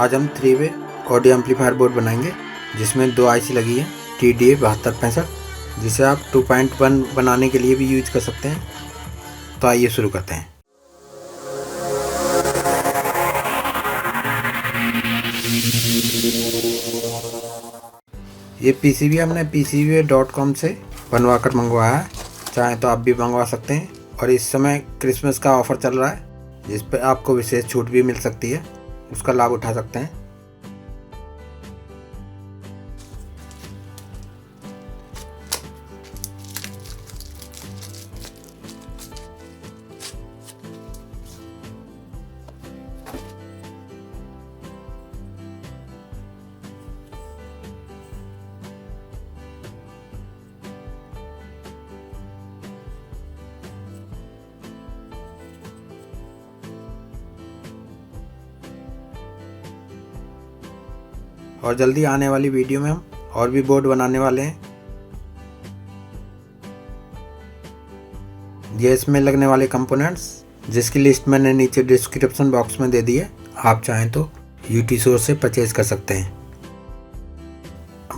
आज हम 3 वे audio amplifier board बनाएंगे जिसमें 2 आईसी लगी है TDA 7265, जिसे आप 2.1 बनाने के लिए भी यूज कर सकते हैं। तो आइए शुरू करते हैं। ये PCB हमने PCBWay.com से बनवा कर मंगवाया है। चाहे तो आप भी मंगवा सकते हैं और इस समय क्रिसमस का ऑफर चल रहा है जिस पर आपको विशेष छूट भी मिल सकती है, उसका लाभ उठा सकते हैं। और जल्दी आने वाली वीडियो में हम और भी बोर्ड बनाने वाले हैं। ये इसमें लगने वाले कंपोनेंट्स जिसकी लिस्ट मैंने नीचे डिस्क्रिप्शन बॉक्स में दे दी है, आप चाहें तो UTsource से परचेज कर सकते हैं।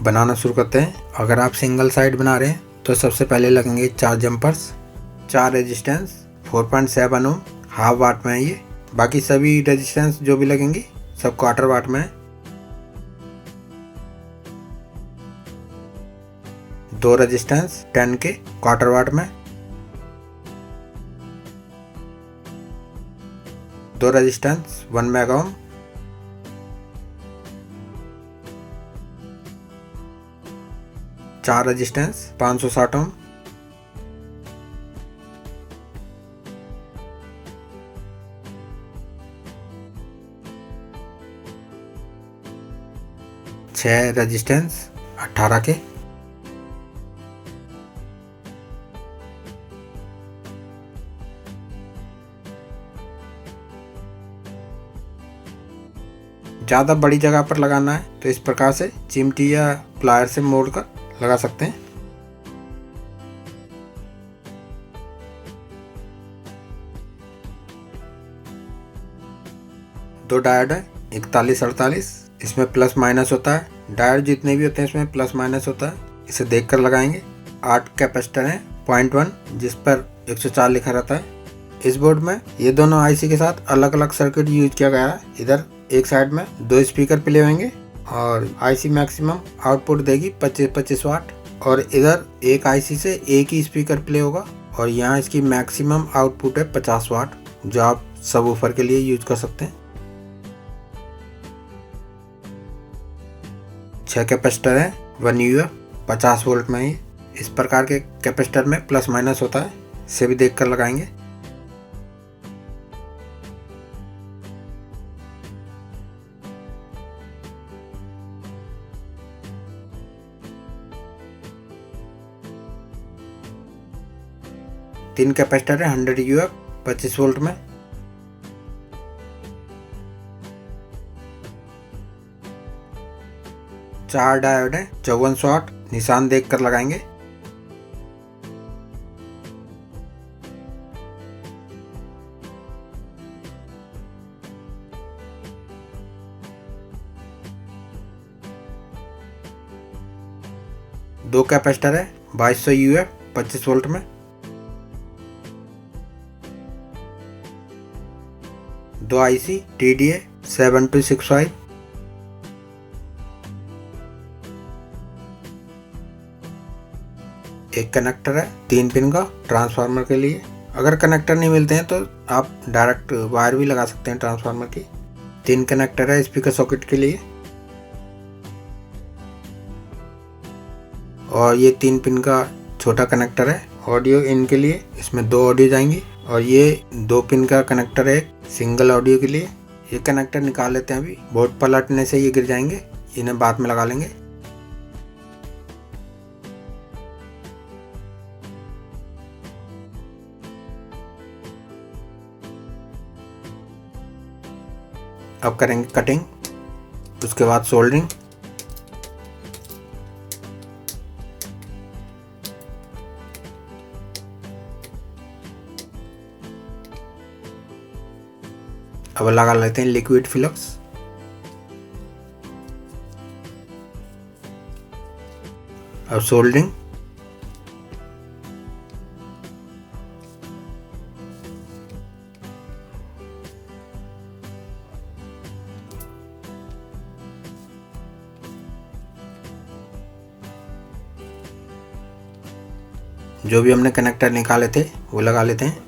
बनाना शुरू करते हैं। अगर आप सिंगल साइड बना रहे हैं तो सबसे पहले लगेंगे 4 जंपर्स, 4 रेजिस्टेंस 4.7 ओम, हाफ वाट में है ये। बाकी सभी रेजिस्टेंस जो भी लगेंगी सब क्वार्टर वाट में है। 2 रेजिस्टेंस 10 के क्वार्टर वाट में, 2 रेजिस्टेंस 1 मेगा ओम, 4 रेजिस्टेंस 560 ओम, 6 रेजिस्टेंस 18 के, ज़्यादा बड़ी जगह पर लगाना है तो इस प्रकार से चिमटी या प्लायर से मोड़ कर लगा सकते हैं। दो डायोड है 4148, इसमें प्लस माइनस होता है। डायोड जितने भी होते हैं इसमें प्लस माइनस होता है, इसे देख कर लगाएंगे। 8 कैपेसिटर है 0.1 जिस पर 104 लिखा रहता है। इस बोर्ड में ये दोनों आईसी के साथ अलग अलग सर्किट यूज किया गया है। इधर एक साइड में 2 स्पीकर प्ले होंगे और आईसी मैक्सिमम आउटपुट देगी 25-25 वाट, और इधर एक आईसी से एक ही स्पीकर प्ले होगा और यहाँ इसकी मैक्सिमम आउटपुट है 50 वाट, जो आप सबवूफर के लिए यूज कर सकते हैं। 6 कैपेसिटर है 1 UF 50 वोल्ट में ही। इस प्रकार के कैपेसिटर में प्लस माइनस होता है, इसे भी देख कर लगाएंगे। तीन कैपेसिटर है 100 UF 25 वोल्ट में। चार डायोड है 5408, निशान देख कर लगाएंगे। दो कैपेसिटर है 2200 UF 25 वोल्ट में। 2 आईसी TDA 7265, एक कनेक्टर है 3 पिन का ट्रांसफार्मर के लिए। अगर कनेक्टर नहीं मिलते हैं तो आप डायरेक्ट वायर भी लगा सकते हैं ट्रांसफार्मर की। 3 कनेक्टर है स्पीकर सॉकेट के लिए, और ये 3 पिन का छोटा कनेक्टर है ऑडियो इन के लिए। इसमें 2 ऑडियो जाएंगी, और ये 2 पिन का कनेक्टर है सिंगल ऑडियो के लिए। ये कनेक्टर निकाल लेते हैं, अभी बोर्ड पलटने से ये गिर जाएंगे, इन्हें बाद में लगा लेंगे। अब करेंगे कटिंग, उसके बाद सोल्डरिंग। अब लगा लेते हैं लिक्विड फिलक्स। अब सोल्डरिंग। जो भी हमने कनेक्टर निकाले थे वो लगा लेते हैं।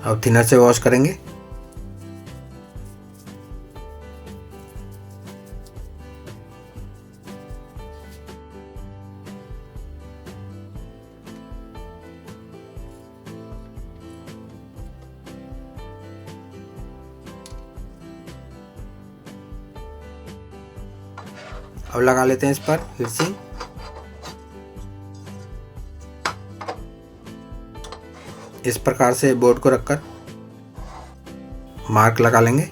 अब थिनर से वॉश करेंगे। अब लगा लेते हैं इस पर हीट सिंक। इस प्रकार से बोर्ड को रखकर मार्क लगा लेंगे।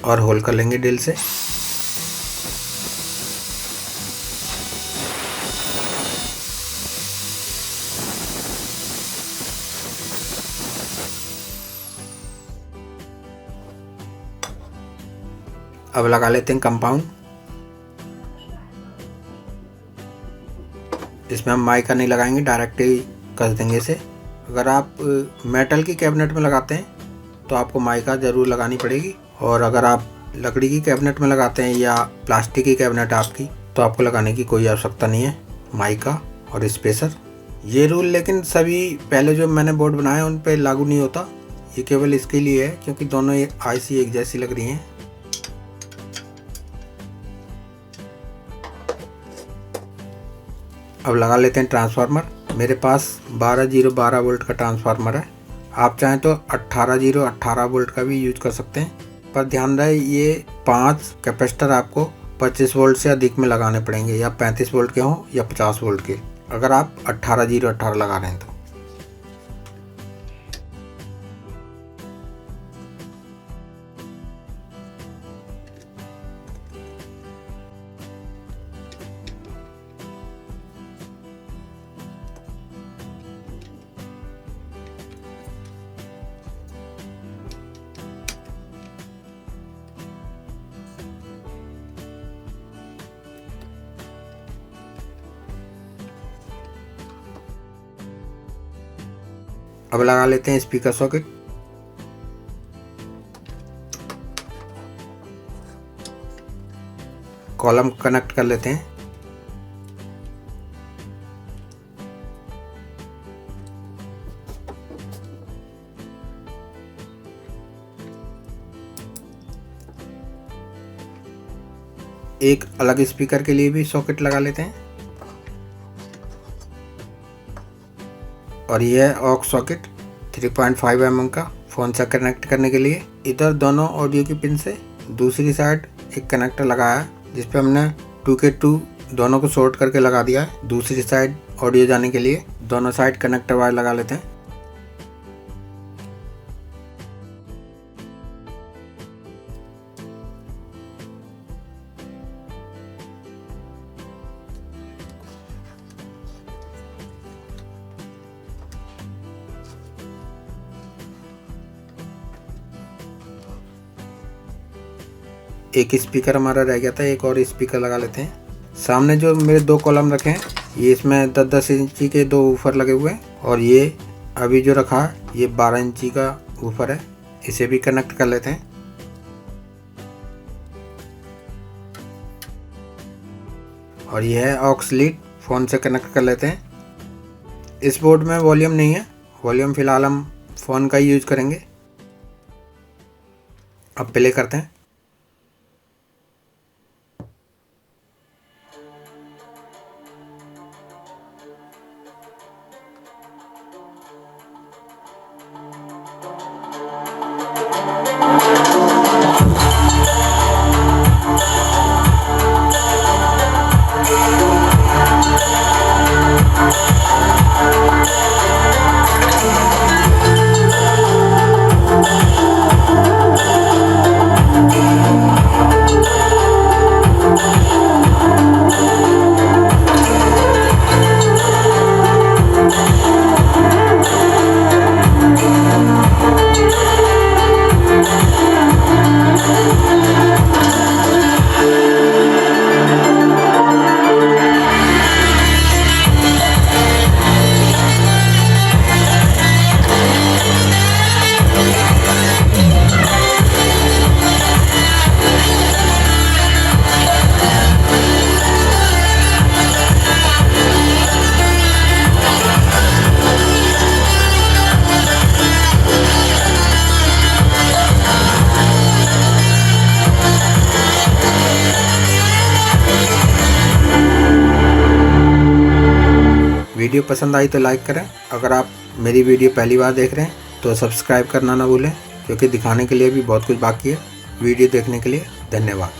और होल कर लेंगे ड्रिल से। अब लगा लेते हैं कंपाउंड। इसमें हम माइका नहीं लगाएंगे, डायरेक्ट ही कस देंगे इसे। अगर आप मेटल की कैबिनेट में लगाते हैं तो आपको माइका ज़रूर लगानी पड़ेगी, और अगर आप लकड़ी की कैबिनेट में लगाते हैं या प्लास्टिक की कैबिनेट आपकी, तो आपको लगाने की कोई आवश्यकता नहीं है माइका और स्पेसर। ये रूल लेकिन सभी पहले जो मैंने बोर्ड बनाए उन पे लागू नहीं होता, ये केवल इसके लिए है क्योंकि दोनों आईसी एक जैसी लग रही हैं। अब लगा लेते हैं ट्रांसफार्मर। मेरे पास 12-0-12 वोल्ट का ट्रांसफार्मर है। आप चाहें तो 18-0-18 वोल्ट का भी यूज कर सकते हैं, पर ध्यान रहे ये 5 कैपेसिटर आपको 25 वोल्ट से अधिक में लगाने पड़ेंगे, या 35 वोल्ट के हों या 50 वोल्ट के, अगर आप 18-0-18 लगा रहे हैं तो। अब लगा लेते हैं स्पीकर सॉकेट। कॉलम कनेक्ट कर लेते हैं। एक अलग स्पीकर के लिए भी सॉकेट लगा लेते हैं। और यह है ऑक्स सॉकेट 3.5 mm का फ़ोन से कनेक्ट करने के लिए। इधर दोनों ऑडियो की पिन से दूसरी साइड एक कनेक्टर लगाया है जिस पे हमने 2K2 दोनों को शॉर्ट करके लगा दिया है। दूसरी साइड ऑडियो जाने के लिए दोनों साइड कनेक्टर वायर लगा लेते हैं। एक स्पीकर हमारा रह गया था, एक और स्पीकर लगा लेते हैं। सामने जो मेरे 2 कॉलम रखे हैं, ये इसमें 10-10 इंची के 2 वूफर लगे हुए हैं, और ये अभी जो रखा है ये 12 इंची का वूफर है, इसे भी कनेक्ट कर लेते हैं। और ये है ऑक्स लीड, फ़ोन से कनेक्ट कर लेते हैं। इस बोर्ड में वॉल्यूम नहीं है, वॉल्यूम फ़िलहाल हम फ़ोन का ही यूज करेंगे। अब प्ले करते हैं। वीडियो पसंद आई तो लाइक करें। अगर आप मेरी वीडियो पहली बार देख रहे हैं तो सब्सक्राइब करना ना भूलें, क्योंकि दिखाने के लिए भी बहुत कुछ बाकी है। वीडियो देखने के लिए धन्यवाद।